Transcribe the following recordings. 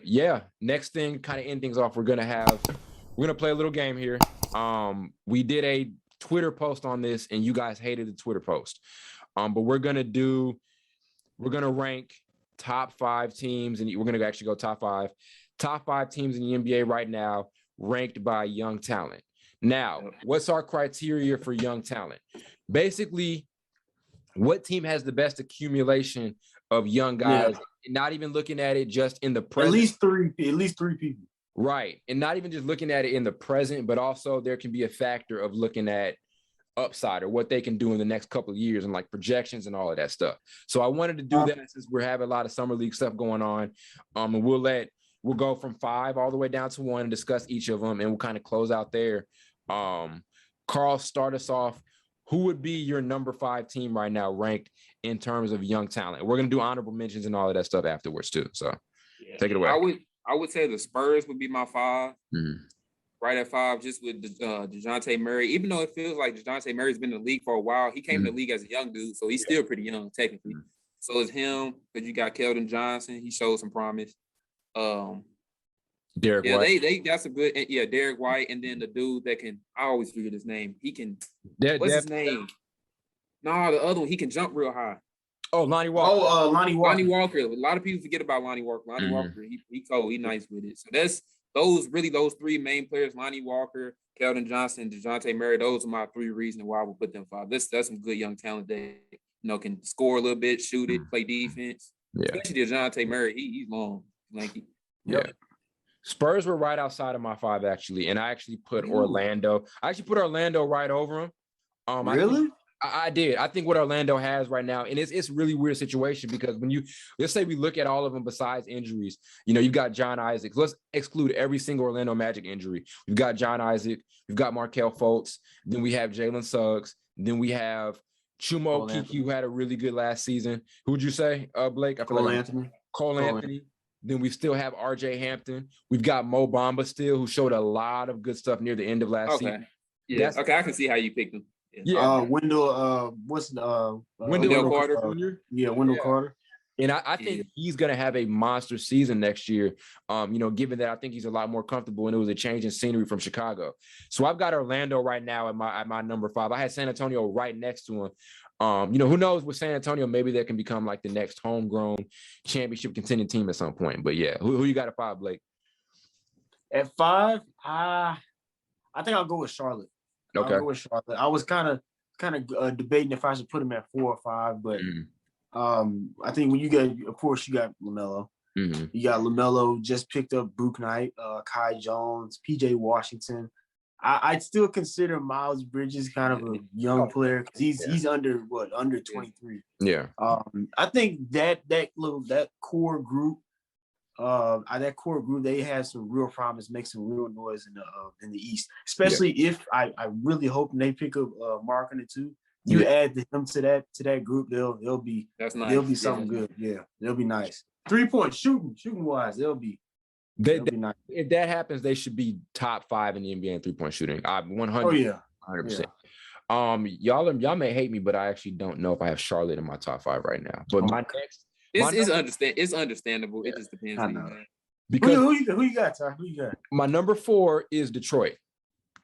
Yeah. Next thing, kind of end things off, we're gonna play a little game here. We did a Twitter post on this, and you guys hated the Twitter post. But we're gonna rank top 5 teams, and we're gonna actually go top five teams in the NBA right now, ranked by young talent. Now, what's our criteria for young talent? Basically, what team has the best accumulation of young guys? Yeah. Not even looking at it just in the present. At least three people. Right. And not even just looking at it in the present, but also there can be a factor of looking at upside or what they can do in the next couple of years and like projections and all of that stuff. So I wanted to do that since we're having a lot of summer league stuff going on. And we'll go from 5 all the way down to 1 and discuss each of them, and we'll kind of close out there. Carl, start us off. Who would be your number 5 team right now ranked in terms of young talent? We're going to do honorable mentions and all of that stuff afterwards too. So take it away. I would say the Spurs would be my 5. Mm-hmm. Right at 5, just with DeJounte Murray. Even though it feels like DeJounte Murray's been in the league for a while, he came to the league as a young dude, so he's still pretty young technically. So is him, because you got Keldon Johnson. He showed some promise. Derek White. They got some good. Derek White, and then the dude that can. I always forget his name. He can. What's his name? No, the other one. He can jump real high. Oh, Lonnie Walker. Lonnie Walker. Lonnie Walker. A lot of people forget about Lonnie Walker. Lonnie Walker. He cold. He nice with it. So that's those 3 main players: Lonnie Walker, Keldon Johnson, DeJounte Murray. Those are my 3 reasons why I would put them 5. That's some good young talent that can score a little bit, shoot it, play defense. Yeah. Especially DeJounte Murray. He's long, lanky. Yeah. Spurs were right outside of my 5 actually, and I actually put Orlando. I actually put Orlando right over him. Really? I did. I think what Orlando has right now, and it's a really weird situation because when let's say we look at all of them besides injuries, you've got John Isaac. Let's exclude every single Orlando Magic injury. We've got John Isaac. We've got Markelle Fultz. Then we have Jalen Suggs. Then we have Chuma Okeke, who had a really good last season. Who would you say, Blake? Cole Anthony. Cole Anthony. Then we still have R.J. Hampton. We've got Mo Bamba still, who showed a lot of good stuff near the end of last season. Yeah. I can see how you picked him. Yeah. Wendell. Wendell Carter Jr. Wendell Carter. And I think he's going to have a monster season next year, given that I think he's a lot more comfortable and it was a change in scenery from Chicago. So I've got Orlando right now at my number 5. I had San Antonio right next to him. Who knows with San Antonio, maybe they can become like the next homegrown championship contending team at some point. But yeah, who you got at 5, Blake? At 5, I think I'll go with Charlotte. Okay. I'll go with Charlotte. I was kind of debating if I should put him at 4 or 5, but I think when you got LaMelo. Mm-hmm. You got LaMelo, just picked up Book Knight, Kai Jones, PJ Washington. I'd still consider Miles Bridges kind of a young player because he's under 23. Yeah. I think that core group, they have some real promise, make some real noise in the East. Especially if I really hope they pick up Marketing too. You add him to that group, they'll be something good. Yeah, they'll be nice. 3-point shooting wise, they'll be nice. If that happens, they should be top 5 in the NBA in 3-point shooting. 100. Oh yeah, 100%. Yeah. Y'all may hate me, but I actually don't know if I have Charlotte in my top 5 right now. But it's understandable. It just depends on you. Because who you got, Ty? Who you got? My number 4 is Detroit.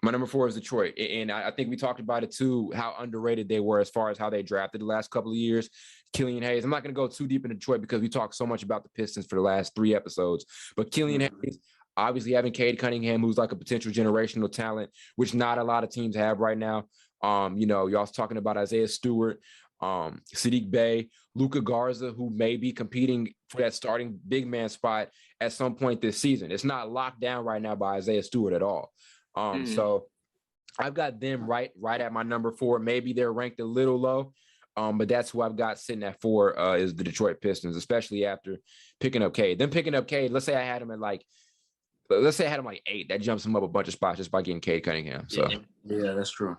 And I think we talked about it too, how underrated they were as far as how they drafted the last couple of years. Killian Hayes. I'm not going to go too deep in Detroit because we talked so much about the Pistons for the last 3 episodes. But Killian Hayes, obviously having Cade Cunningham, who's like a potential generational talent, which not a lot of teams have right now. Y'all talking about Isaiah Stewart, Sadiq Bey, Luka Garza, who may be competing for that starting big man spot at some point this season. It's not locked down right now by Isaiah Stewart at all. So I've got them right at my number 4. Maybe they're ranked a little low, but that's who I've got sitting at 4 is the Detroit Pistons, especially after picking up Cade. Then picking up Cade, let's say I had him at 8. That jumps him up a bunch of spots just by getting Cade Cunningham. So yeah, that's true.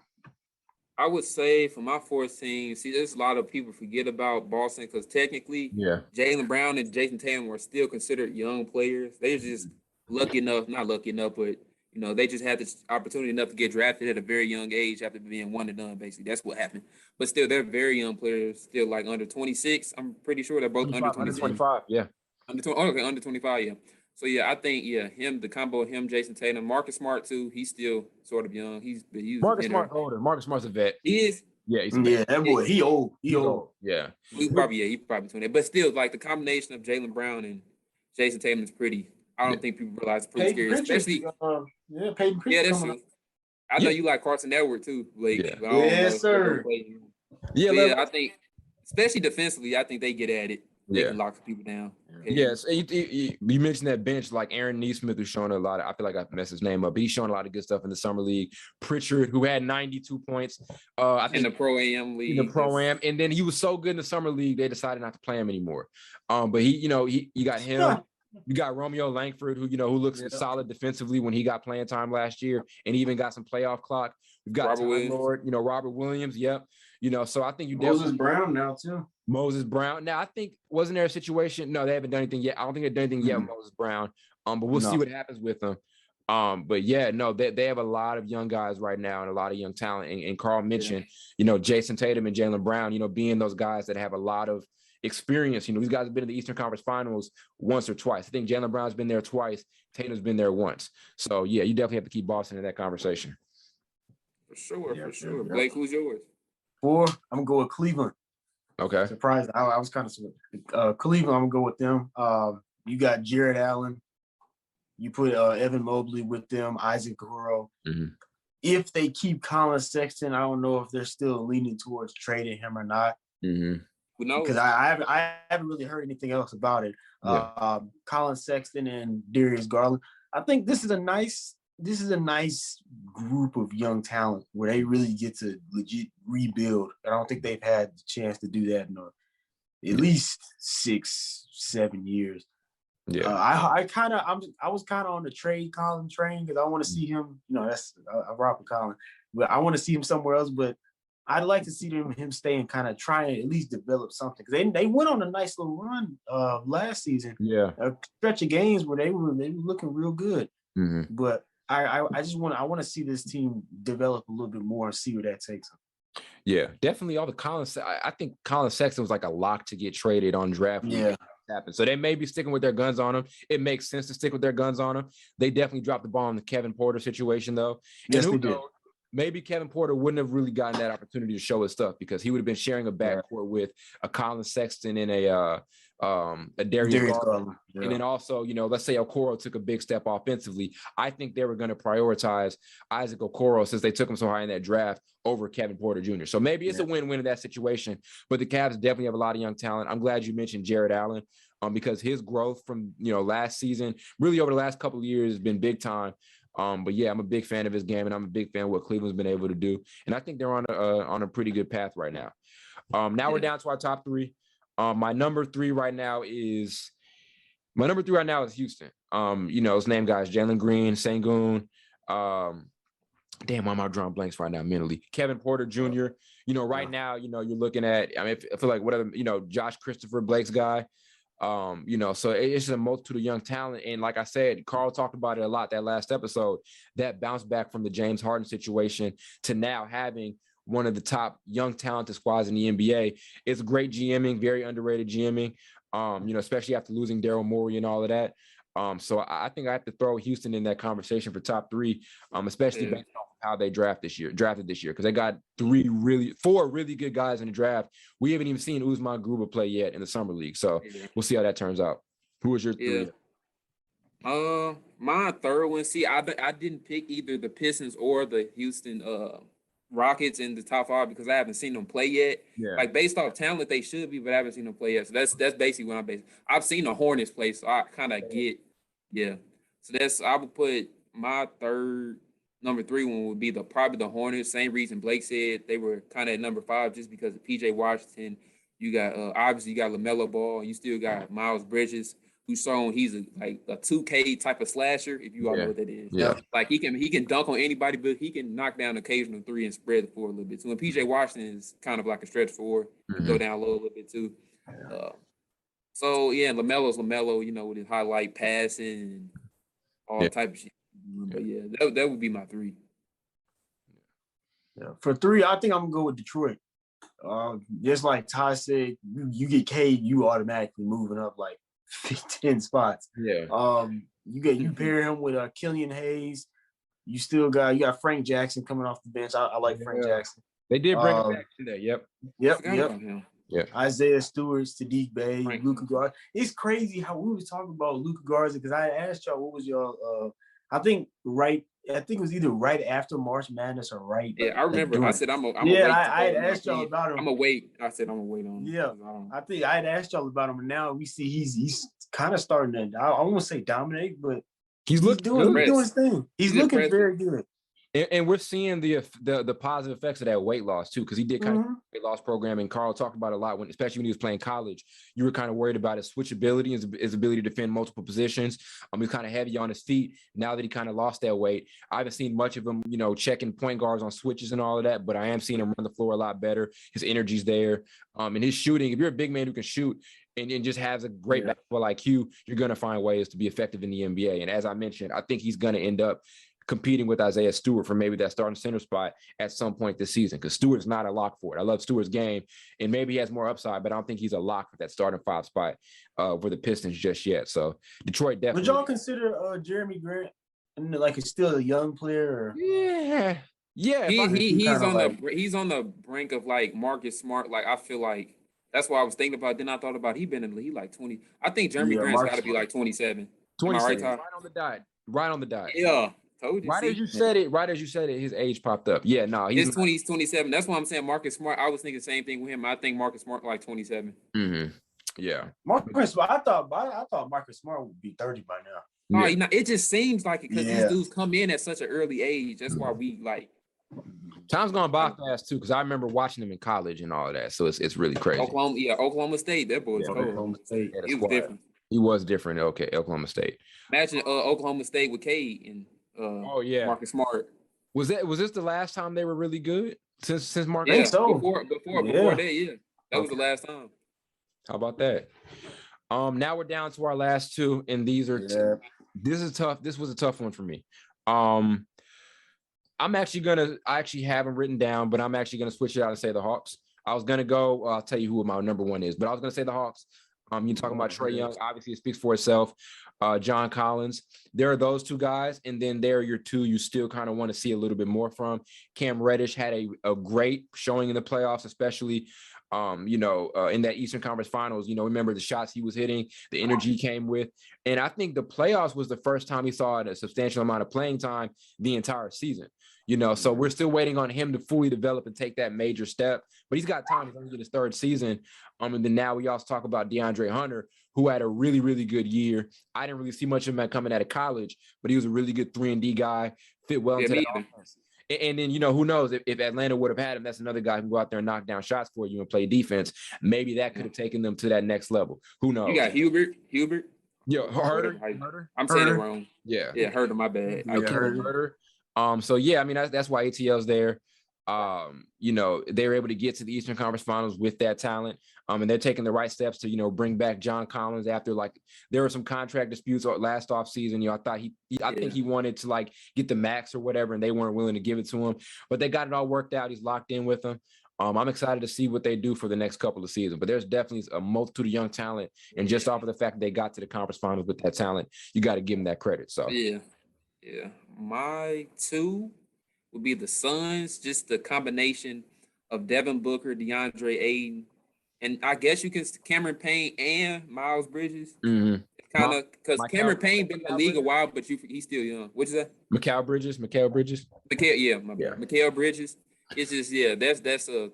I would say for my 4th team, there's a lot of people forget about Boston because technically, Jaylen Brown and Jason Tatum were still considered young players. They're just not lucky enough, but they just had this opportunity enough to get drafted at a very young age after being one and done, basically. That's what happened. But still, they're very young players, still like under 26. I'm pretty sure they're both under 26. Under 25, yeah. Under 25, yeah. So yeah, I think him, the combo of him, Jason Tatum, Marcus Smart too. He's still sort of young. He's Marcus Smart's older. Marcus Smart's a vet. He is. Yeah, he's a vet. That boy. He old. He old. Yeah. He probably 20. But still, like the combination of Jalen Brown and Jason Tatum is pretty. I don't think people realize it's pretty scary, especially. Peyton Pritchard. Yeah, that's true. I know you like Carson Edwards too, Blake. Yeah. Yes, sir. Yeah, I think, especially defensively, I think they get at it. They can lock people down. Okay. Yes, you mentioned that bench, like Aaron Neesmith, who's showing a lot. I feel like I messed his name up, but he's showing a lot of good stuff in the summer league. Pritchard, who had 92 points, I think in the Pro-Am league. In the Pro-Am, and then he was so good in the summer league, they decided not to play him anymore. But you got him. Yeah. You got Romeo Langford, who looks solid defensively when he got playing time last year, and even got some playoff clock. We've got Robert Williams. Yep. So I think Moses Brown now too. Moses Brown. Now I think wasn't there a situation? No, they haven't done anything yet. I don't think they've done anything yet with Moses Brown. But we'll see what happens with them. But yeah, no, they have a lot of young guys right now and a lot of young talent. And Carl mentioned, Jason Tatum and Jalen Brown, being those guys that have a lot of experience. These guys have been in the Eastern Conference Finals once or twice. I think Jalen Brown's been there twice. Tatum's been there once. So yeah, you definitely have to keep Boston in that conversation. For sure. Blake, who's yours? 4, I'm gonna go with Cleveland. Okay. Surprised. I was kind of Cleveland. I'm gonna go with them. You got Jared Allen. You put Evan Mobley with them. Isaac Okoro. Mm-hmm. If they keep Colin Sexton, I don't know if they're still leaning towards trading him or not. Mm-hmm. Because I haven't really heard anything else about it. Yeah. Colin Sexton and Darius Garland. I think this is a nice group of young talent where they really get to legit rebuild. I don't think they've had the chance to do that in at least 6-7 years. Yeah, I was kind of on the trade Colin train because I want to see him. I rock with Colin, but I want to see him somewhere else. But I'd like to see him stay and kind of try and at least develop something because they went on a nice little run last season. Yeah, a stretch of games where they were looking real good. Mm-hmm. But I want to see this team develop a little bit more and see where that takes them. Yeah, definitely. All the I think Colin Sexton was like a lock to get traded on draft. Yeah. Happen. So they may be sticking with their guns on him. It makes sense to stick with their guns on him. They definitely dropped the ball on the Kevin Porter situation, though. Yes, and they did. Maybe Kevin Porter wouldn't have really gotten that opportunity to show his stuff because he would have been sharing a backcourt with a Colin Sexton and a Darius Garland. Yeah. And then also, let's say Okoro took a big step offensively. I think they were going to prioritize Isaac Okoro since they took him so high in that draft over Kevin Porter Jr. So maybe it's a win-win in that situation. But the Cavs definitely have a lot of young talent. I'm glad you mentioned Jared Allen because his growth from last season, really over the last couple of years, has been big time. But yeah, I'm a big fan of his game, and I'm a big fan of what Cleveland's been able to do. And I think they're on a pretty good path right now. Now we're down to our top 3. My number 3 right now is Houston. His name guys, Jalen Green, Sengun. Why am I drawing blanks right now mentally? Kevin Porter Jr. Right now, you're looking at, I feel like whatever, Josh Christopher, Blake's guy. So it's just a multitude of young talent. And like I said, Carl talked about it a lot that last episode, that bounce back from the James Harden situation to now having one of the top young talented squads in the NBA. It's great GMing, very underrated GMing, especially after losing Daryl Morey and all of that. So I think I have to throw Houston in that conversation for top 3, especially based on how they drafted this year, because they got 4 really good guys in the draft. We haven't even seen Usman Gruber play yet in the summer league. So we'll see how that turns out. Who was your 3? My third one. See, I didn't pick either the Pistons or the Houston Rockets in the top 5 because I haven't seen them play yet. Yeah. Like based off talent, they should be, but I haven't seen them play yet. So that's basically what I'm basing. I've seen the Hornets play, so I kind of get, So I would put my number 3 one would be probably the Hornets. Same reason Blake said they were kind of at number 5 just because of PJ Washington. You got obviously you got LaMelo Ball, and you still got Miles Bridges, who's shown he's a 2K type of slasher, if you all know what that is. Yeah. Like he can dunk on anybody, but he can knock down an occasional 3 and spread the floor a little bit. So when PJ Washington is kind of like a stretch 4, go down low a little bit too. LaMelo's LaMelo, with his highlight passing and all type of shit. But that would be my 3. Yeah. For 3, I think I'm gonna go with Detroit. Just like Ty said, you get Cade, you automatically moving up like 10 spots. Yeah. You pair him with Killian Hayes. You got Frank Jackson coming off the bench. I like Frank Jackson. They did bring him back today. Yep. Yeah. Isaiah Stewart, Sadiq Bey, Luka Garza. It's crazy how we was talking about Luka Garza because I asked y'all what was your I think it was either right after March Madness or right. Yeah, I remember. I said I'm a wait. I had asked y'all about him. I'm a wait. I said I'm gonna wait on him. Yeah, I think I had asked y'all about him, and now we see he's kind of starting to. I won't say dominate, but he's doing his thing. He's looking very good. And we're seeing the positive effects of that weight loss too, because he did kind of weight loss program, and Carl talked about it a lot especially when he was playing college. You were kind of worried about his switchability, his ability to defend multiple positions. He's kind of heavy on his feet. Now that he kind of lost that weight, I haven't seen much of him, checking point guards on switches and all of that, but I am seeing him run the floor a lot better. His energy's there, and his shooting. If you're a big man who can shoot and just has a great basketball IQ, you're going to find ways to be effective in the NBA. And as I mentioned, I think he's going to end up competing with Isaiah Stewart for maybe that starting center spot at some point this season, because Stewart's not a lock for it. I love Stewart's game, and maybe he has more upside, but I don't think he's a lock for that starting 5 spot for the Pistons just yet. So Detroit definitely. Would y'all consider Jeremy Grant like he's still a young player? Or? Yeah. He's on the brink of like Marcus Smart. Like I feel like that's what I was thinking about. Then I thought about he been in the league like 20. I think Jeremy Grant's got to be like 27. 27. Right on the dot. Right on the dot. Yeah. Told you. Right as you said it, his age popped up. Yeah, no, he's 27. That's why I'm saying Marcus Smart. I was thinking the same thing with him. I think Marcus Smart like 27. Mm-hmm. Yeah. Marcus Smart. I thought Marcus Smart would be 30 by now. Oh, it just seems like it because these dudes come in at such an early age. That's why we like. Time's gone by fast too, because I remember watching him in college and all of that. So it's really crazy. Oklahoma State. That boy was cold. Oklahoma State. It was different. He was different. Okay, Oklahoma State. Imagine Oklahoma State with Cade and. Marcus Smart. Was this the last time they were really good since Marcus? Yeah, so before that, that was the last time. How about that? Now we're down to our last two, and these are this is tough. This was a tough one for me. I actually have them written down, but I'm actually gonna switch it out and say the Hawks. I was gonna go. I'll tell you who my number one is, but I was gonna say the Hawks. You're talking about Trae Young. Obviously, it speaks for itself. John Collins. There are those two guys, and then there are your two you still kind of want to see a little bit more from. Cam Reddish had a great showing in the playoffs, especially in that Eastern Conference Finals. Remember the shots he was hitting, the energy he came with. And I think the playoffs was the first time he saw a substantial amount of playing time the entire season. So we're still waiting on him to fully develop and take that major step. But he's got time. He's only in his 3rd season. And then now we also talk about DeAndre Hunter, who had a really, really good year. I didn't really see much of him coming out of college, but he was a really good 3-and-D guy, fit well into that offense. And then, who knows, if Atlanta would have had him, that's another guy who can go out there and knock down shots for you and play defense. Maybe that could have taken them to that next level. Who knows? You got Hubert. Yeah, Herter. I'm saying it wrong. Yeah. Yeah, Herter, my bad. Herter. That's why ATL's there. They were able to get to the Eastern Conference Finals with that talent. And they're taking the right steps to, bring back John Collins after there were some contract disputes last offseason. I think he wanted to get the max or whatever, and they weren't willing to give it to him, but they got it all worked out. He's locked in with them. I'm excited to see what they do for the next couple of seasons, but there's definitely a multitude of young talent. And just off of the fact that they got to the conference finals with that talent, you got to give them that credit. So yeah. My two would be the Suns, just the combination of Devin Booker, DeAndre Ayton, and I guess you can Cameron Payne and Miles Bridges. Mm-hmm. Kind of because Cameron Payne been in the league a while, but he's still young. What's that? Mikal Bridges. Mikal Bridges. It's just that's a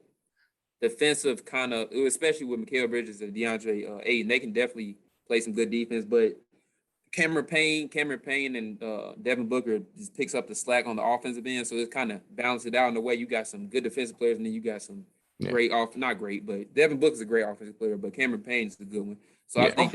defensive kind of, especially with Mikal Bridges and DeAndre Ayton. They can definitely play some good defense, but Cameron Payne and Devin Booker just picks up the slack on the offensive end, so it kind of balances it out in a way. You got some good defensive players, and then you got some great not great, but Devin Booker's a great offensive player, but Cameron Payne's a good one. So I think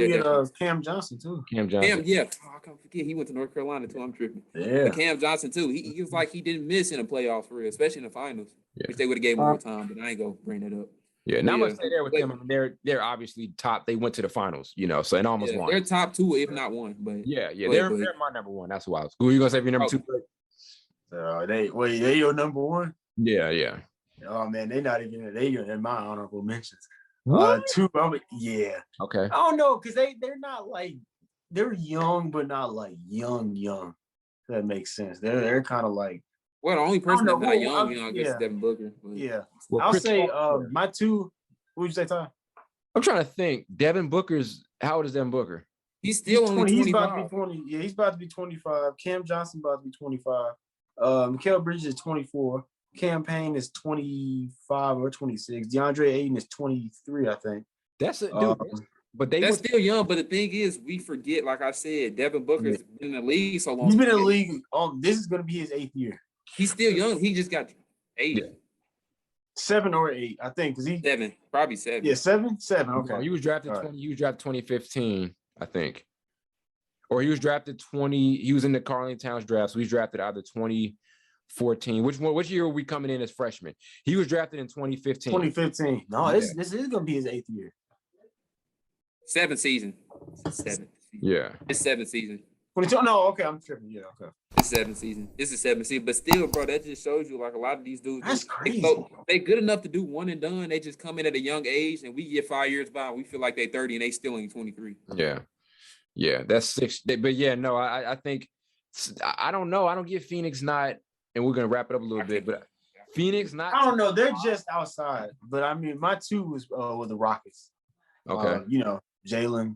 Cam Johnson too. I can't forget he went to North Carolina too. I'm tripping. Yeah, but Cam Johnson too. He was like he didn't miss in the playoffs for real, especially in the finals, which they would have gave him more time. But I ain't gonna bring that up. Yeah, not much say there with them. I mean, they're obviously top. They went to the finals, so and almost won. They're top 2, if not 1. But they're my number 1. That's why I was. Who are you gonna say for your number 2? They your number 1? Yeah. Oh man, they're in my honorable mentions. What? Yeah. Okay. I don't know because they're not like they're young, but not like young. If that makes sense. They're kind of like. Well, the only person that's not young, I guess, yeah. is Devin Booker. But. Yeah. Well, I'll say my two. What would you say, Ty? I'm trying to think. Devin Booker's how old is Devin Booker? He's still only 25. He's about to be 20. Yeah, he's about to be 25. Cam Johnson about to be 25. Mikal Bridges is 24. Cam Payne is 25 or 26. DeAndre Ayton is 23, I think. That's a dude. But that's still young. But the thing is, we forget, like I said, Devin Booker's been in the league so long. He's been in the league. This is going to be his 8th year. He's still young. He just got 8. Yeah. 7 or 8, I think. 7, probably 7. Yeah, 7. Okay. He was drafted 20. He was drafted 2015, I think, or he was drafted 20. He was in the Carlton Towns draft, so he's drafted either 2014. Which year were we coming in as freshmen? He was drafted in 2015. 2015. No, this is going to be his 8th year. 7th season. 7th. Yeah. It's 7th season. 22. No, okay, I'm tripping. Yeah, okay. It's 7th season. This is 7th season. But still, bro, that just shows you like a lot of these dudes. That's crazy. They good enough to do one and done. They just come in at a young age, and we get 5 years by. We feel like they 30 and they still only 23. Yeah, that's 6. But yeah, no, I think I don't know. I don't give Phoenix not, and we're gonna wrap it up a little bit, but Phoenix not. I don't know. They're just outside. But I mean, my 2 was with the Rockets. Okay. Jalen,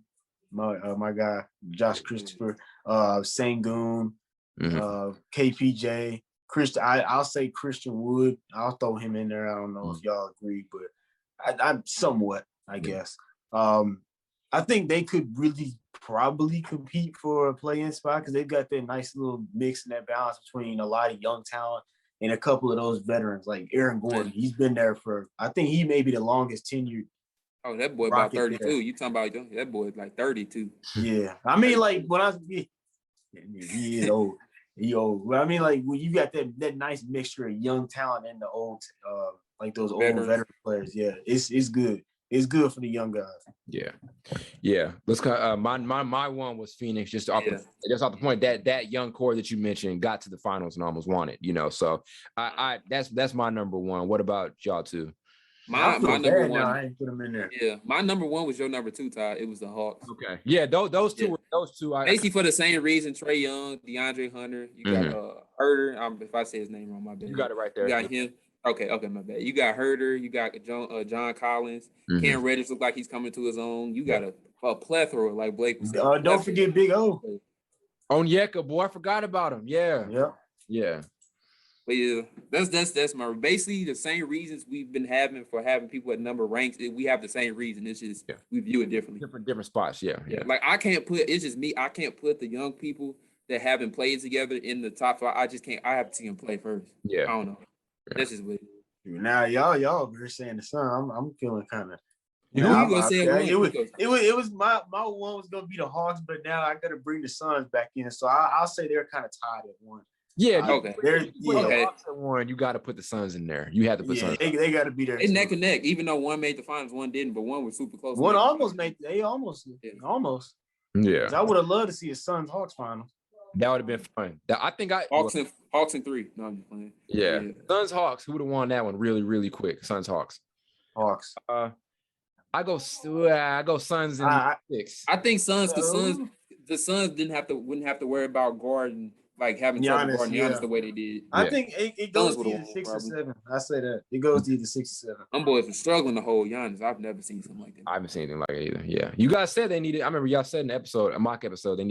my guy, Josh Christopher, Sengun, KPJ, Christian. I'll say Christian Wood. I'll throw him in there. I don't know if y'all agree, but I'm somewhat, I guess. I think they could really probably compete for a play-in spot because they've got that nice little mix and that balance between a lot of young talent and a couple of those veterans like Aaron Gordon. He's been there I think he may be the longest tenured. Oh, that boy about 32. There. You talking about that boy like 32. Yeah. I mean, like, he is old. He old. But I mean, like, when you got that nice mixture of young talent and the old, like those old veteran players, yeah, it's good. It's good for the young guys. Yeah. Let's my one was Phoenix. Just off the point that young core that you mentioned got to the finals and almost won it. So that's my number one. What about y'all two? My number one. I ain't put them in there. Yeah, my number one was your number 2, Ty. It was the Hawks. Okay. Yeah, those two. Basically for the same reason. Trae Young, DeAndre Hunter. You got Herder. If I say his name wrong, my bad. You got it right there. You got him. Okay, my bad. You got Herder. You got John Collins. Cam Reddish look like he's coming to his own. You got a plethora like Blake was saying. Don't forget Big O. Onyeka, boy, I forgot about him. Yeah. But yeah, that's my basically the same reasons we've been having for having people at number ranks. We have the same reason. It's just we view it differently. Different spots. Yeah. Like I can't put. It's just me. I can't put the young people that haven't played together in the top 5. I just can't. I have to see them play first. Yeah. I don't know. That's just weird. Now y'all were saying the Sun. I'm feeling kind of. Who you gonna say it was my one was gonna be the Hawks, but now I gotta bring the Suns back in. So I'll say they're kind of tied at 1. Yeah, okay. At 1, you got to put the Suns in there. You had to put Suns. They got to be there. They neck and neck. Even though one made the finals, one didn't, but one was super close. One almost made. They almost. Yeah. I would have loved to see a Suns Hawks final. That would have been fun. I think Hawks in 3. No, I'm just playing. Yeah. Suns Hawks. Who would have won that one really, really quick? Suns Hawks. I go Suns in 6. I think Suns. The Suns wouldn't have to worry about guarding. Like having trouble guarding Giannis the way they did. I think it goes to either 6 or 7. I say that. It goes to either 6 or 7. Them boys were struggling to hold Giannis. I've never seen something like that. I haven't seen anything like it either. Yeah. You guys said they needed, I remember y'all said in the episode, a mock episode, they